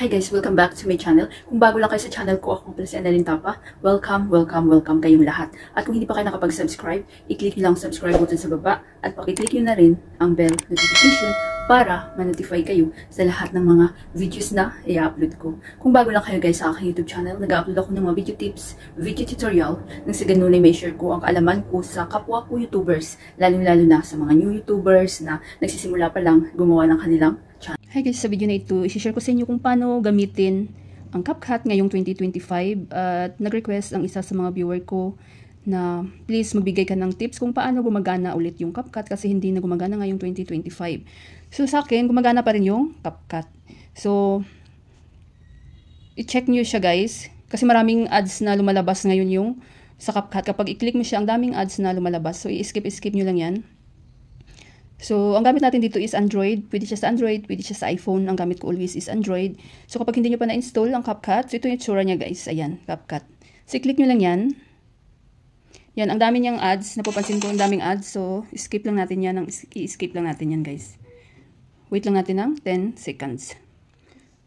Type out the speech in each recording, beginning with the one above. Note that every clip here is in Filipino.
Hi guys, welcome back to my channel. Kung bago lang kayo sa channel ko, ako pala si Annalyn Tapa. Welcome kayong lahat. At kung hindi pa kayo nakapag-subscribe, i-click nyo lang subscribe button sa baba at pakiclick nyo na rin ang bell notification para ma-notify kayo sa lahat ng mga videos na i-upload ko. Kung bago lang kayo guys sa aking YouTube channel, nag-upload ako ng mga video tips, video tutorial, nang sa ganun ay may share ko ang kaalaman ko sa kapwa ko YouTubers, lalong-lalo na sa mga new YouTubers na nagsisimula pa lang gumawa ng kanilang channel. Hi guys, sa video na ito, i-share ko sa inyo kung paano gamitin ang CapCut ngayong 2025 at nag-request ang isa sa mga viewer ko na please magbigay ka ng tips kung paano gumagana ulit yung CapCut kasi hindi na gumagana ngayong 2025. So sa akin, gumagana pa rin yung CapCut. So, i-check nyo siya guys kasi maraming ads na lumalabas ngayon yung sa CapCut. Kapag i-click mo siya, ang daming ads na lumalabas. So, i-skip nyo lang yan. So, ang gamit natin dito is Android. Pwede siya sa Android, pwede siya sa iPhone. Ang gamit ko always is Android. So, kapag hindi nyo pa na-install ang CapCut, so ito yung tsura niya guys. Ayan, CapCut. So, click nyo lang yan. Yan, ang dami niyang ads. Napapansin ko ang daming ads. So, skip lang natin yan. I-skip lang natin yan guys. Wait lang natin ng 10 seconds.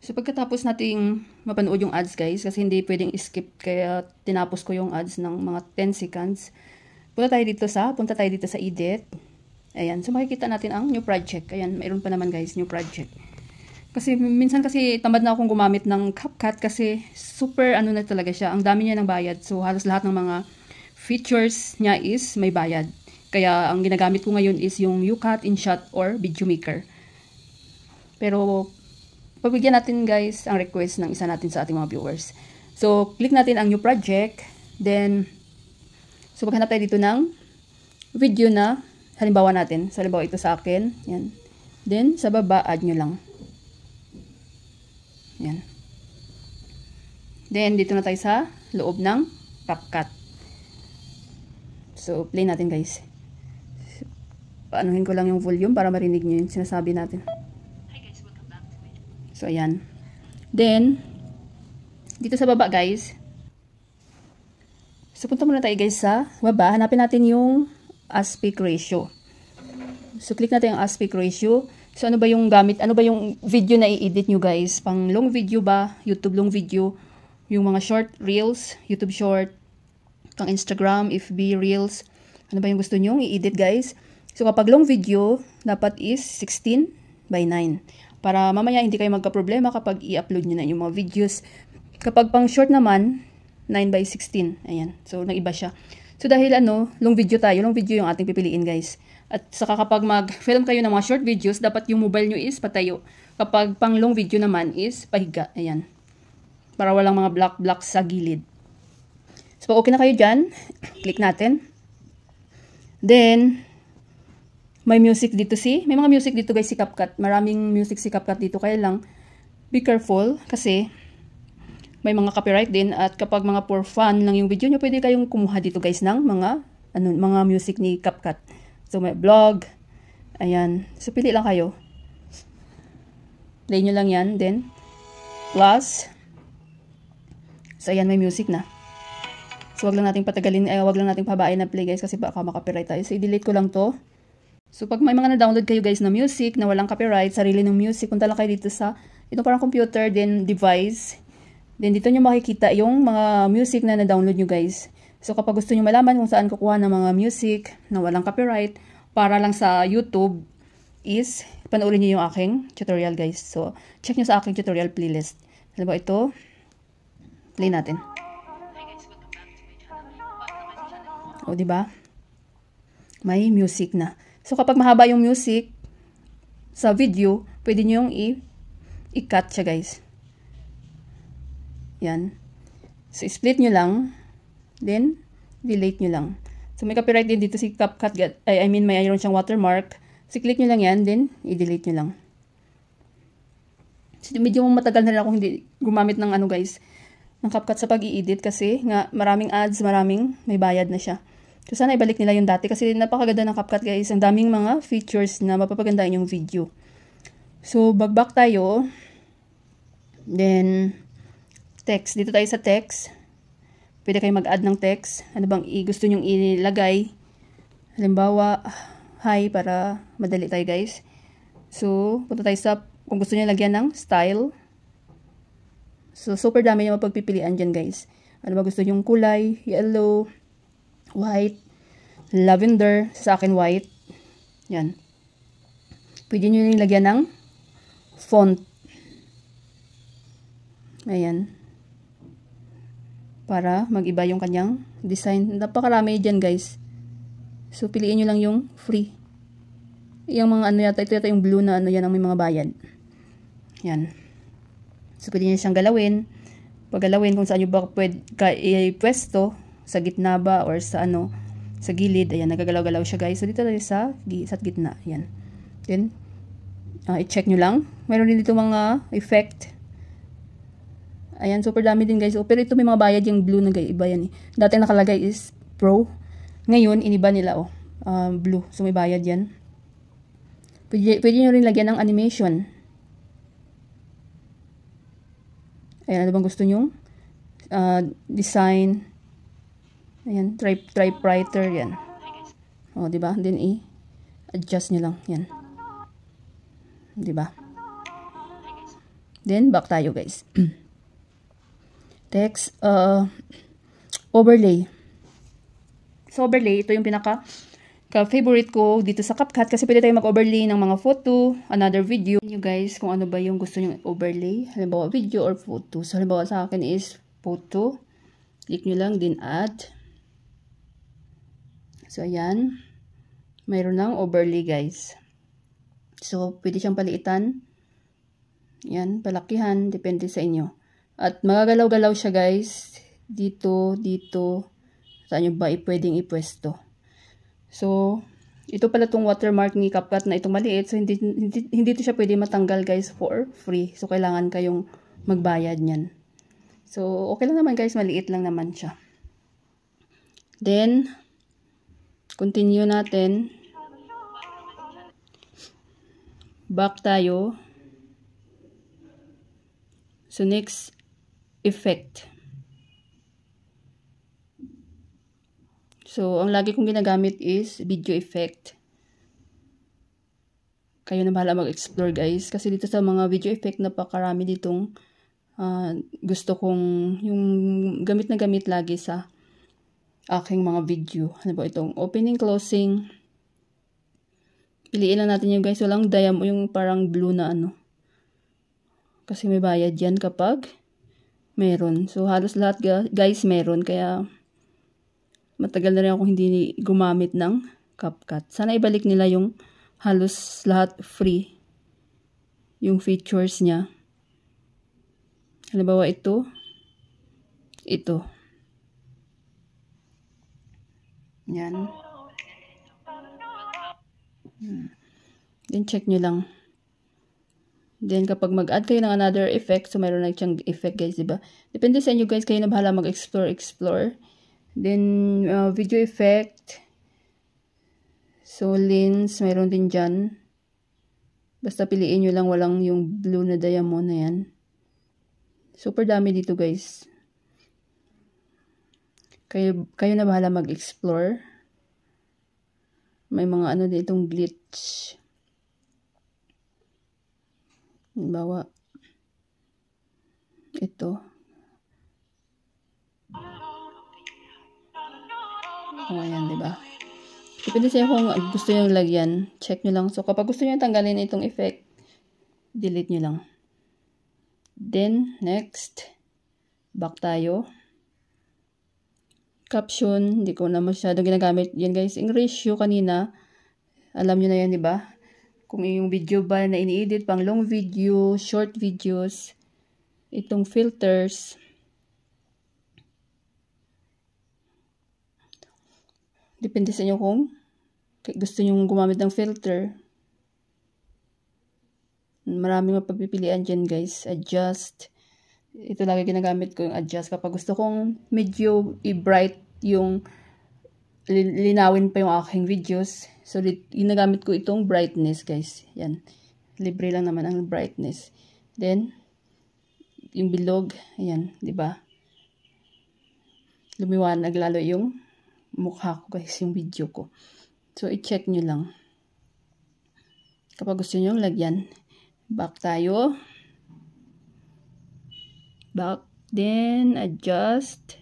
So, pagkatapos nating mapanood yung ads guys, kasi hindi pwedeng skip, kaya tinapos ko yung ads ng mga 10 seconds. Punta tayo dito sa edit. Ayan, so makikita natin ang new project. Ayan, mayroon pa naman guys, new project. Kasi minsan kasi tamad na akong gumamit ng CapCut kasi super ano na talaga siya. Ang dami niya ng bayad. So halos lahat ng mga features niya is may bayad. Kaya ang ginagamit ko ngayon is yung UCut, InShot, or Videomaker. Pero pabigyan natin guys ang request ng isa natin sa ating mga viewers. So click natin ang new project. Then, so maghanap tayo dito ng video na halimbawa natin. So, halimbawa ito sa akin. Yan. Then, sa baba, add nyo lang. Yan. Then, dito na tayo sa loob ng CapCut. So, play natin guys. Paanuhin ko lang yung volume para marinig nyo yung sinasabi natin. So, ayan. Then, dito sa baba guys. So, punta muna tayo guys sa baba. Hanapin natin yung aspect ratio. So, click natin yung aspect ratio. So, ano ba yung gamit? Ano ba yung video na i-edit nyo guys? Pang long video ba? YouTube long video? Yung mga short reels? YouTube short? Pang Instagram? FB reels? Ano ba yung gusto nyo i-edit guys? So, kapag long video, dapat is 16:9. Para mamaya hindi kayo magka-problema kapag i-upload nyo na yung mga videos. Kapag pang short naman, 9:16. Ayan. So, nag-iba siya. So, dahil long video tayo, long video yung ating pipiliin guys. At saka kapag mag-film kayo ng mga short videos, dapat yung mobile nyo is patayo. Kapag pang long video naman is pahiga. Ayan. Para walang mga black sa gilid. So, okay na kayo dyan. Click natin. Then, may music dito may mga music dito guys si CapCut. Maraming music si CapCut dito. Kaya lang, be careful kasi may mga copyright din at kapag mga for fun lang yung video nyo, pwede kayong kumuha dito guys ng mga music ni CapCut. So may vlog. Ayan. So pili lang kayo. Play nyo lang yan. Then plus. So ayan, may music na. So wag lang nating patagalin, wag lang nating pabain na play guys kasi baka makapiright tayo. So i-delete ko lang to. So pag may mga na-download kayo guys na music na walang copyright, sarili ng music, punta lang kayo dito sa ito parang computer, then device. Then, dito nyo makikita yung mga music na na-download nyo guys. So, kapag gusto nyo malaman kung saan kukuha ng mga music na walang copyright, para lang sa YouTube, is panoorin nyo yung aking tutorial guys. So, check nyo sa aking tutorial playlist. Alam ba ito? Play natin. O, diba? May music na. So, kapag mahaba yung music sa video, pwede nyo yung i-cut siya guys. Yan. So, split nyo lang. Then, delete nyo lang. So, may copyright din dito si CapCut. Mayroon siyang watermark. So, click nyo lang yan. Then, i-delete nyo lang. So, medyo matagal na rin ako hindi gumamit ng guys, ng CapCut sa pag-i-edit kasi nga maraming ads, may bayad na siya. So, sana ibalik nila yung dati kasi napakaganda ng CapCut guys. Ang daming mga features na mapapagandaan yung video. So, back tayo. Then, text. Dito tayo sa text. Pwede kayo mag-add ng text. Ano bang gusto nyong ilagay? Halimbawa, hi para madali tayo guys. So, punta tayo sa kung gusto niyo lagyan ng style. So, super dami yung mapagpipilian dyan, guys. Ano ba gusto yung kulay? Yellow, white, lavender. Sa akin, white. Yan. Pwede nyo rin lagyan ng font. Ayan. Para mag-iba yung kanyang design. Napakarami dyan, guys. So, piliin nyo lang yung free. Yung mga ano yata, ito yata yung blue na ano yan ang may mga bayad. Yan. So, pwede nyo siyang galawin. Pag galawin kung saan nyo ba pwede i-pwesto, sa gitna ba or sa ano, sa gilid. Ayan, nagagalaw-galaw siya, guys. So, dito tayo sa gitna. Ayan. Then, i-check nyo lang. Meron din dito mga effect. Ayan, super dami din, guys. Pero ito may mga bayad yung blue na iba yan. Dati nakalagay is Pro. Ngayon, iniba nila, blue. So, may bayad yan. Pwede nyo rin lagyan ng animation. Ayan, ano bang gusto nyo? Design. Ayan, typewriter, yan. O, diba? Then, i-adjust nyo lang. Yan. Diba? Then, back tayo, guys. Text, overlay. So, overlay, ito yung favorite ko dito sa CapCut kasi pwede tayo mag-overlay ng mga photo, another video. You guys, kung ano ba yung gusto nyo overlay. Halimbawa, video or photo. So, halimbawa sa akin is photo. Click nyo lang, din add. So, ayan. Mayroon ng overlay, guys. So, pwede siyang paliitan. Yan, palakihan. Depende sa inyo. At magagalaw-galaw siya, guys. Dito, dito. Saan nyo ba pwedeng ipwesto. So, ito pala tong watermark ni CapCut na itong maliit. So, hindi ito siya pwede matanggal, guys, for free. So, kailangan kayong magbayad niyan. So, okay lang naman, guys. Maliit lang naman siya. Then, continue natin. Back tayo. So, next, effect. So, ang lagi kong ginagamit is video effect. Kayo na bahala mag-explore, guys. Kasi dito sa mga video effect, napakarami ditong gusto kong yung gamit na gamit lagi sa aking mga video. Ano ba itong opening, closing. Piliin lang natin yung guys. Walang diamond, yung parang blue na ano. Kasi may bayad yan kapag meron. So, halos lahat, guys, meron. Kaya, matagal na rin ako hindi gumamit ng CapCut. Sana ibalik nila yung halos lahat free. Yung features niya. Halimbawa ito. Ito. Yan. Then check nyo lang. Then kapag mag-add kayo ng another effect, so mayroon na siyang effect, guys, diba? Depende sa inyo, guys. Kayo na bahala mag-explore. Then, video effect. So, lens, mayroon din dyan. Basta piliin nyo lang, walang yung blue na diamond na yan. Super dami dito, guys. Kayo na bahala mag-explore. May mga ano ditong glitch. Halimbawa, ito. O, ayan, diba? Depende sa inyo kung gusto nyo lagyan. Check nyo lang. So, kapag gusto nyo tanggalin itong effect, delete nyo lang. Then, next, back tayo. Caption, hindi ko na masyado ginagamit yan, guys. Yung ratio kanina, alam nyo na yan, diba? Kung yung video ba na ini-edit, pang long video, short videos, itong filters, depende sa inyo kung gusto nyo gumamit ng filter. Maraming mapagpipilian dyan, guys. Adjust. Ito lagi ginagamit ko yung adjust. Kapag gusto kong medyo i-bright yung linawin pa yung aking videos. So, ginagamit ko itong brightness, guys. Yan. Libre lang naman ang brightness. Then, yung bilog. Ayan, diba? Lumiwanag lalo yung mukha ko, guys, yung video ko. So, i-check nyo lang. Kapag gusto nyo lagyan, back tayo. Back. Then, adjust.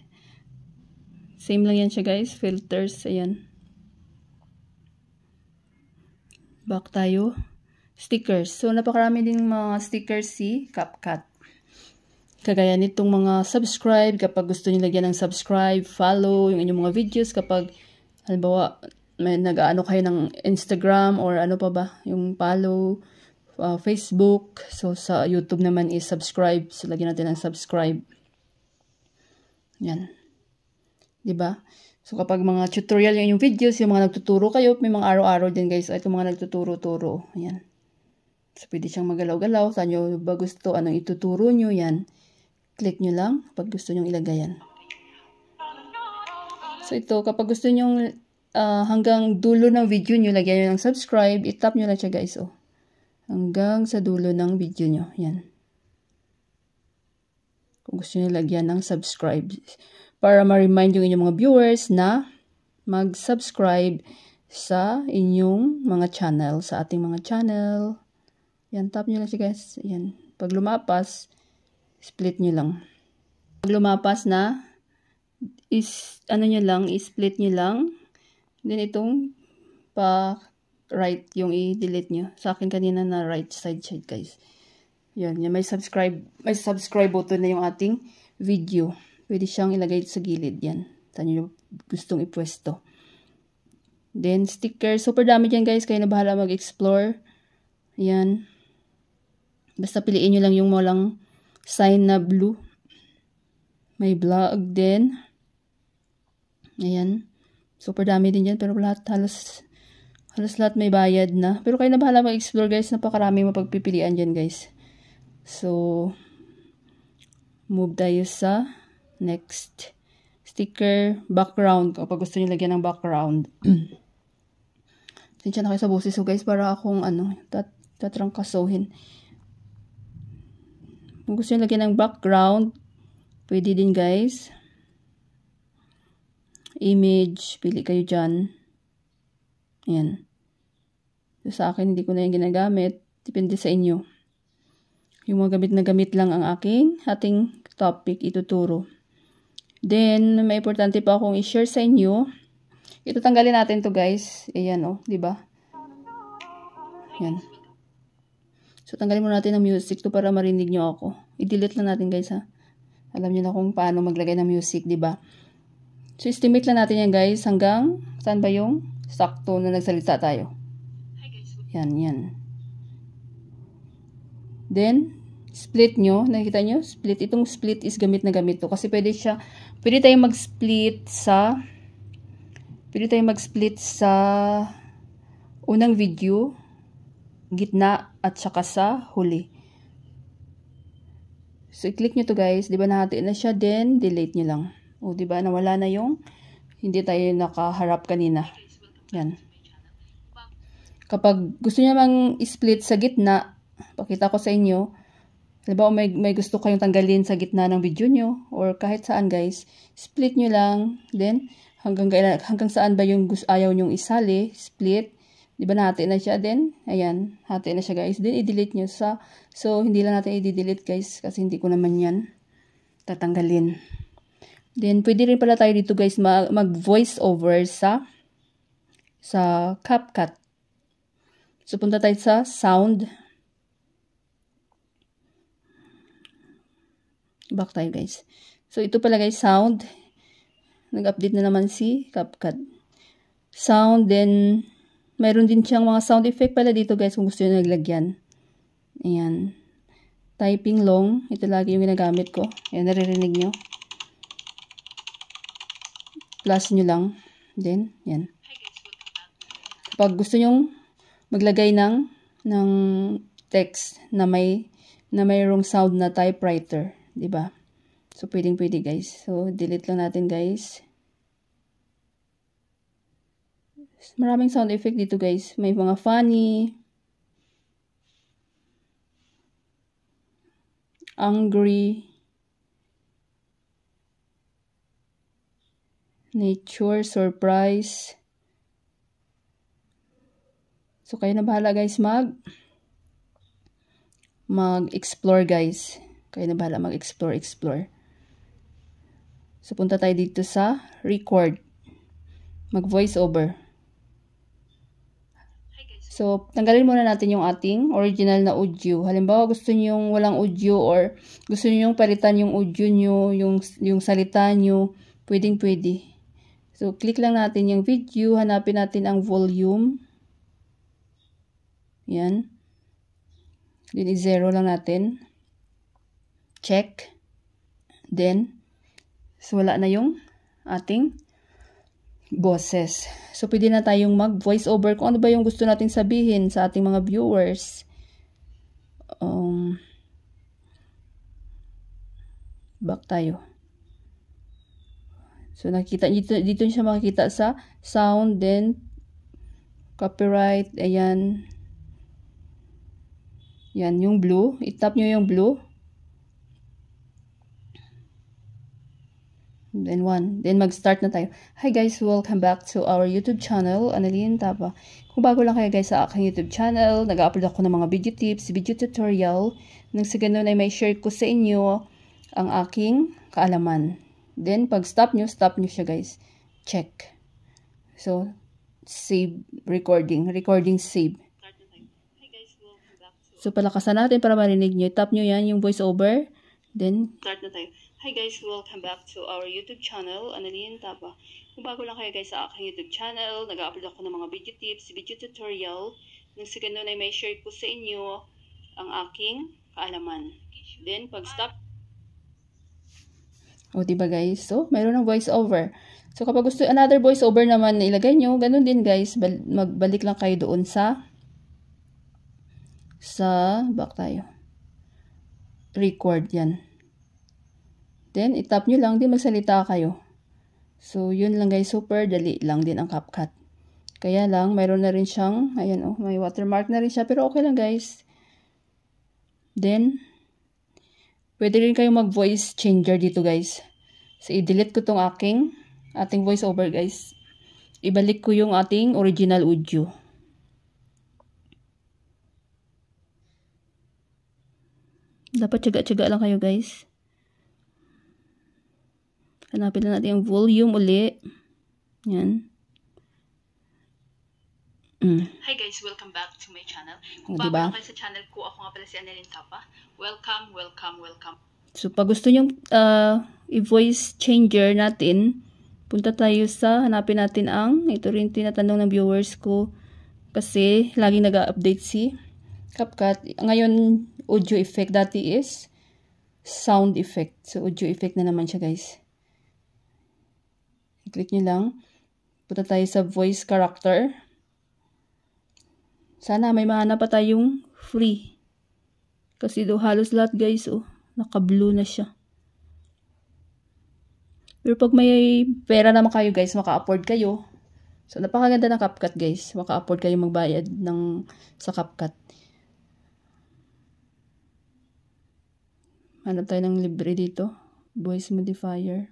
Same lang yan siya guys. Filters. Ayan. Back tayo. Stickers. So, napakarami din mga stickers si CapCut. Kagaya nitong mga subscribe. Kapag gusto niyo lagyan ng subscribe, follow yung inyong mga videos. Kapag, halimbawa, may nag-ano kayo ng Instagram or ano pa ba, yung follow, Facebook. So, sa YouTube naman is subscribe. So, lagyan natin ng subscribe. Yan. Diba? So, kapag mga tutorial yung inyong videos, yung mga nagtuturo kayo, may mga araw-araw din guys. Ito mga nagtuturo-turo. Yan. So, pwede siyang magalaw-galaw. Saan nyo ba gusto? Anong ituturo nyo? Yan. Click nyo lang pag gusto nyo ilagay yan. So, ito, kapag gusto nyo hanggang dulo ng video nyo, lagyan nyo ng subscribe, itap nyo lang siya guys. Oh. Hanggang sa dulo ng video nyo. Yan. Kung gusto nyo lagyan ng subscribe. Para ma-remind yung inyong mga viewers na mag-subscribe sa inyong mga channel. Sa ating mga channel. Yan. Tap nyo lang siya guys. Yan. Pag lumapas, split nyo lang. Pag lumapas na, ano nyo lang, i-split nyo lang. Then itong right yung i-delete nyo. Sa akin kanina na right side guys. Yan, may subscribe button na yung ating video. Pwede siyang ilagay sa gilid yan. Saan nyo gustong ipwesto. Then sticker, super dami dyan guys. Kayo na bahala mag-explore. Yan. Basta piliin nyo lang yung walang sign na blue. May vlog din. Ayan. Super dami din dyan. Pero halos lahat may bayad na. Pero kayo na bahala mag-explore guys. Napakarami mapagpipilian dyan guys. So, move tayo sa next. Sticker, background. Kapag gusto nyo lagyan ng background. Sinsya na kayo sa boses. So guys, para akong tatrangkasohin. Kung gusto nyo lagyan ng background, pwede din guys. Image, pili kayo dyan. Ayan. So, sa akin, hindi ko na yung ginagamit. Depende sa inyo. Yung mga gamit na gamit lang ang ating topic ituturo. Then, may importante pa akong i-share sa inyo. Ito tanggalin natin to guys. Ayan o, diba? Ayan. So, tanggalin muna natin ang music to para marinig nyo ako. I-delete lang natin guys ha. Alam nyo na kung paano maglagay ng music, diba? So, estimate lang natin yan guys hanggang saan ba yung sakto na nagsalita tayo. Yan. Then, split nyo. Nakikita nyo? Split. Itong split is gamit na gamit to. Kasi pwede tayong mag-split sa unang video, gitna, at saka sa huli. So, i-click nyo to guys. Diba nahati na siya? Then, delete nyo lang. O, diba? Nawala na yung hindi tayo nakaharap kanina. Yan. Kapag gusto nyo mang i-split sa gitna, pakita ko sa inyo. Halimbawa, may gusto kayong tanggalin sa gitna ng video nyo or kahit saan guys, split nyo lang. Then, hanggang saan ba yung ayaw nyong isali, split. Diba nahati na siya? Then, ayan, hati na siya guys. Then, i-delete nyo so, hindi lang natin i-delete guys kasi hindi ko naman yan tatanggalin. Then, pwede rin pala tayo dito guys mag-voice over sa CapCut. So, punta tayo sa sound. Back tayo guys. So, ito pala guys, sound. Nag-update na naman si CapCut. Sound, then, mayroon din siyang mga sound effect pala dito guys kung gusto nyo naglagyan. Ayan. Typing long. Ito lagi yung ginagamit ko. Ayan, naririnig nyo. Plus nyo lang. Then, yan. Kapag gusto nyong maglagay ng text na mayroong sound na typewriter. Diba? So, pwede guys. So, delete lang natin guys. Maraming sound effect dito guys. May mga funny, angry, nature, surprise. So, kayo na bahala guys mag-explore guys. Kayo na bahala mag-explore. So, punta tayo dito sa record. Mag-voice over. So, tanggalin muna natin yung ating original na audio. Halimbawa, gusto niyo yung walang audio or gusto niyo yung palitan yung audio nyo, yung salita nyo, pwedeng-pwede. So, click lang natin yung video. Hanapin natin ang volume. Yan. Then, i-zero lang natin. Check. Then, so wala na yung ating boses. So, pwede na tayong mag-voice over kung ano ba yung gusto nating sabihin sa ating mga viewers. Back tayo. So, nakikita dito siya makikita sa sound, then copyright, ayan. Yan, yung blue. I-tap nyo yung blue. Then Then mag-start na tayo. Hi guys, welcome back to our YouTube channel, Annalyn Tapa. Kung bago lang kayo guys sa aking YouTube channel, nag-upload ako ng mga video tips, video tutorial. Nang sa ganun ay may share ko sa inyo ang aking kaalaman. Then pag stop nyo siya guys. Check. So, save recording. Recording save. So, palakasan natin para marinig nyo. Tap nyo yan, yung voice over. Then, start na tayo. Hi guys, welcome back to our YouTube channel, Annalyn Tapa. Kung bago lang kayo guys sa aking YouTube channel, nag-upload ako ng mga video tips, video tutorial. Nang sa ganun ay may share ko sa inyo ang aking kaalaman. Then, pag stop. O, diba guys? So, mayroon ng voice over. So, kapag gusto another voice over naman na ilagay nyo, ganun din guys, magbalik lang kayo doon sa back tayo. Record yan. Then, itap nyo lang, din magsalita kayo. So, yun lang guys, super dali lang din ang CapCut. Kaya lang, mayroon na rin siyang, ayan oh, may watermark na rin siya, pero okay lang guys. Then, pwede rin kayong mag-voice changer dito guys. So, i-delete ko tong ating voice over guys. Ibalik ko yung ating original audio. Dapat tiyaga-tiyaga lang kayo guys. Hanapin na natin yung volume uli. Yan. Hi guys, welcome back to my channel. Kung bago lang kayo sa channel ko, ako nga pala si Annalyn Tapa. Welcome. So, pag gusto nyo i-voice changer natin, punta tayo sa, hanapin natin ito rin tinatanong ng viewers ko, kasi laging nag-update si CapCut. Ngayon, audio effect. Dati is sound effect. So, audio effect na naman siya guys. I-click nyo lang. Punta tayo sa voice character. Sana may mahanap pa tayong free. Kasi do halos lahat guys, oh, naka-blue na siya. Pero pag may pera naman kayo guys, maka-afford kayo. So, napakaganda ng CapCut guys. Maka-afford kayo magbayad sa CapCut. Hanap tayo ng libre dito. Voice modifier.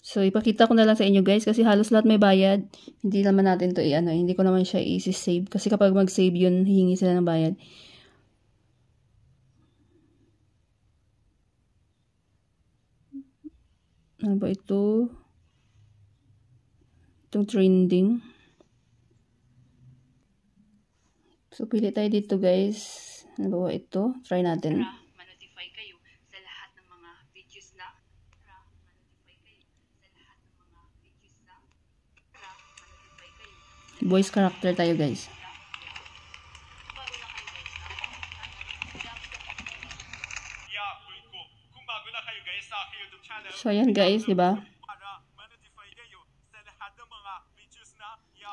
So, ipakita ko na lang sa inyo guys kasi halos lahat may bayad. Hindi naman natin to hindi ko naman siya i-save. Kasi kapag mag-save yun, hihingi sila ng bayad. Ano ba ito? Itong trending. So, pili tayo dito guys. Ano ba ito? Try natin. Ma-notify kayo sa lahat ng mga videos na voice character tayo guys. So, ayan guys, diba?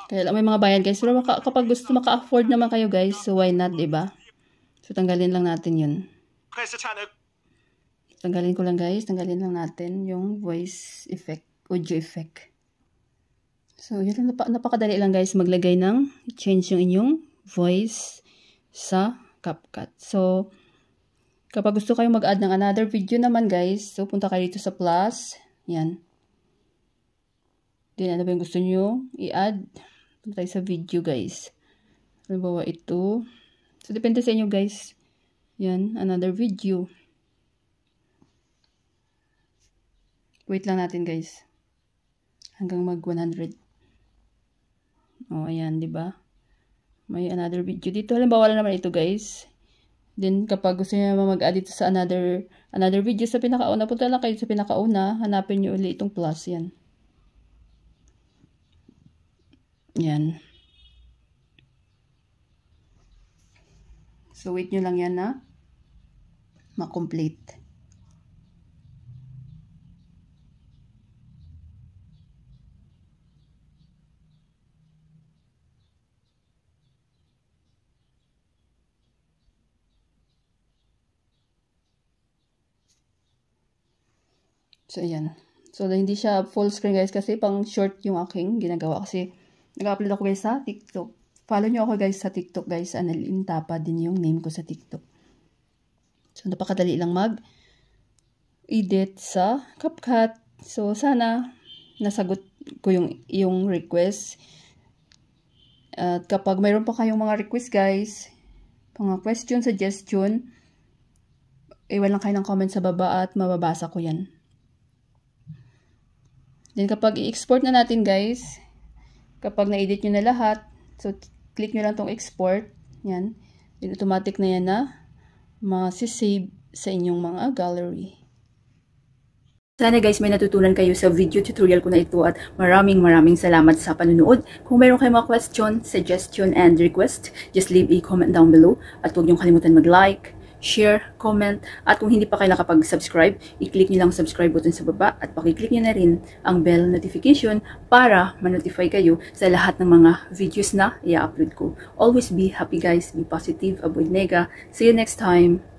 Kaya lang may mga bayad guys. Pero kapag gusto maka-afford naman kayo guys, so why not, diba? So, tanggalin lang natin yun. Tanggalin ko lang guys. Tanggalin lang natin yung voice effect, audio effect. So, yun lang. Napakadali lang guys maglagay ng change yung inyong voice sa CapCut. So, kapag gusto kayo mag-add ng another video naman guys, so punta kayo dito sa plus. Yan. Then, ano ba yung gusto nyo i-add? Punta tayo sa video, guys. Halimbawa, ito. So, depende sa inyo, guys. Yan, another video. Wait lang natin, guys. Hanggang mag 100. O, ayan, diba? May another video dito. Halimbawa lang naman ito, guys. Then, kapag gusto niyo mag-add dito sa another video sa pinakauna, punta lang kayo sa pinakauna. Hanapin niyo ulit itong plus. Yan. Yan. So, wait nyo lang yan na ma-complete. So, ayan. So, hindi siya full screen, guys, kasi pang short yung aking ginagawa. Kasi, nag-upload ako, guys, sa TikTok. Follow nyo ako, guys, sa TikTok, guys. Annalyn Tapa din yung name ko sa TikTok. So, napakadali lang mag-edit sa CapCut. So, sana nasagot ko yung request. At kapag mayroon pa kayong mga request, guys, mga question, suggestion, iwan lang kayo ng comment sa baba at mababasa ko yan. Then, kapag i-export na natin, guys, kapag na-edit nyo na lahat, so, click nyo lang tong export. Yan. Then, automatic na yan na masisave sa inyong mga gallery. Sana, guys, may natutunan kayo sa video tutorial ko na ito at maraming salamat sa panunood. Kung mayroon kayong mga question, suggestion, and request, just leave a comment down below. At huwag niyong kalimutan mag-like, share, comment, at kung hindi pa kayo nakapag-subscribe, i-click nyo lang subscribe button sa baba at pakiclick nyo na rin ang bell notification para ma-notify kayo sa lahat ng mga videos na i-upload ko. Always be happy, guys. Be positive. Avoid nega. See you next time.